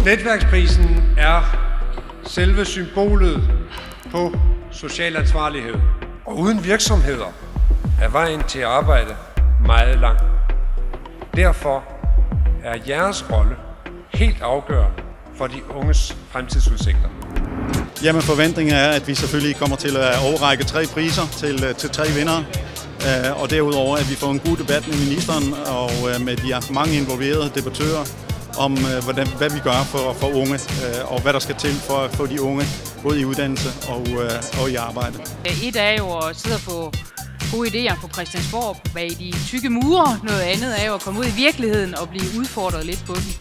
Netværksprisen er selve symbolet på social ansvarlighed. Og uden virksomheder er vejen til at arbejde meget lang. Derfor er jeres rolle helt afgørende for de unges fremtidsudsigter. Jamen forventningen er, at vi selvfølgelig kommer til at overrække 3 priser til 3 vindere. Og derudover, at vi får en god debat med ministeren og med de mange involverede debattører om, hvad vi gør for unge, og hvad der skal til for at få de unge både i uddannelse og i arbejde. Et er jo at sidde og få gode idéer på Christiansborg bag de tykke mure. Noget andet er jo at komme ud i virkeligheden og blive udfordret lidt på den.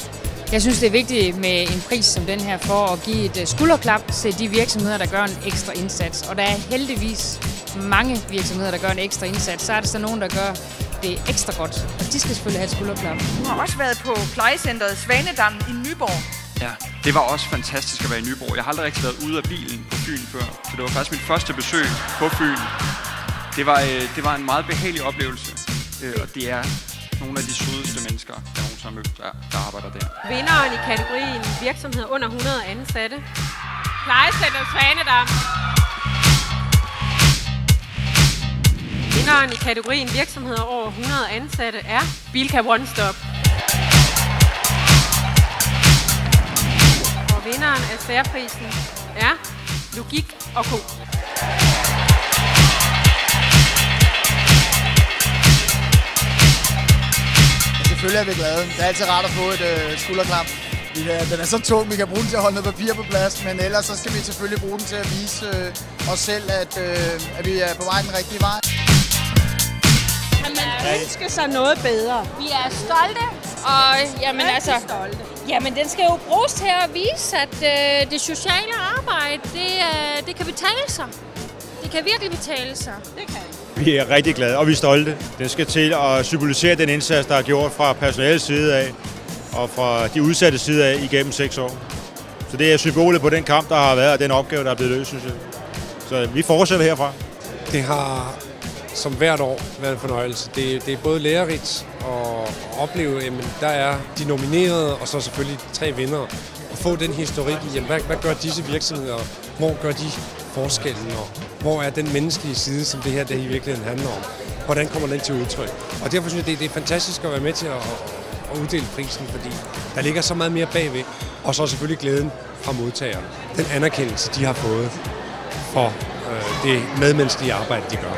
Jeg synes, det er vigtigt med en pris som den her for at give et skulderklap til de virksomheder, der gør en ekstra indsats. Og der er heldigvis mange virksomheder, der gør en ekstra indsats. Så er der så nogen, der gør det ekstra godt. Og de skal selvfølgelig have et skulderklap. Du har også været på plejecentret Svanedam i Nyborg. Ja, det var også fantastisk at være i Nyborg. Jeg har aldrig rigtig været ude af bilen på Fyn før. Så det var faktisk mit første besøg på Fyn. Det var en meget behagelig oplevelse. Og det er nogle af de sødeste mennesker, jeg nogensinde har mødt, der arbejder der. Vinderen i kategorien virksomheder under 100 ansatte. Plejecenter Svanedam. Vinderen i kategorien virksomheder over 100 ansatte er Bilka One Stop. Og vinderen af særprisen er Logik & Co. Selvfølgelig er vi glade. Det er altid rart at få et skulderklap. Den er så tung, vi kan bruge den til at holde noget papir på plads, men ellers så skal vi selvfølgelig bruge den til at vise os selv, at vi er på vej den rigtige vej. Kan man ønske sig noget bedre? Vi er stolte, og jamen, den skal jo bruges til at vise, at det sociale arbejde, det kan betale sig. Det kan virkelig betale sig. Det kan. Vi er rigtig glade, og vi er stolte. Den skal til at symbolisere den indsats, der er gjort fra personalets side af, og fra de udsatte side af igennem 6 år. Så det er symbolet på den kamp, der har været, og den opgave, der er blevet løst, synes jeg. Så vi fortsætter herfra. Det har som hvert år været en fornøjelse. Det er både lærerigt at opleve, at der er de nominerede, og så selvfølgelig 3 vindere. At få den historik i, hvad gør disse virksomheder, hvor gør de forskellen, og hvor er den menneskelige side, som det her i virkeligheden handler om. Hvordan kommer den til udtryk? Og derfor synes jeg, det er fantastisk at være med til at uddele prisen, fordi der ligger så meget mere bagved, og så selvfølgelig glæden fra modtagerne. Den anerkendelse, de har fået for det medmenneskelige arbejde, de gør.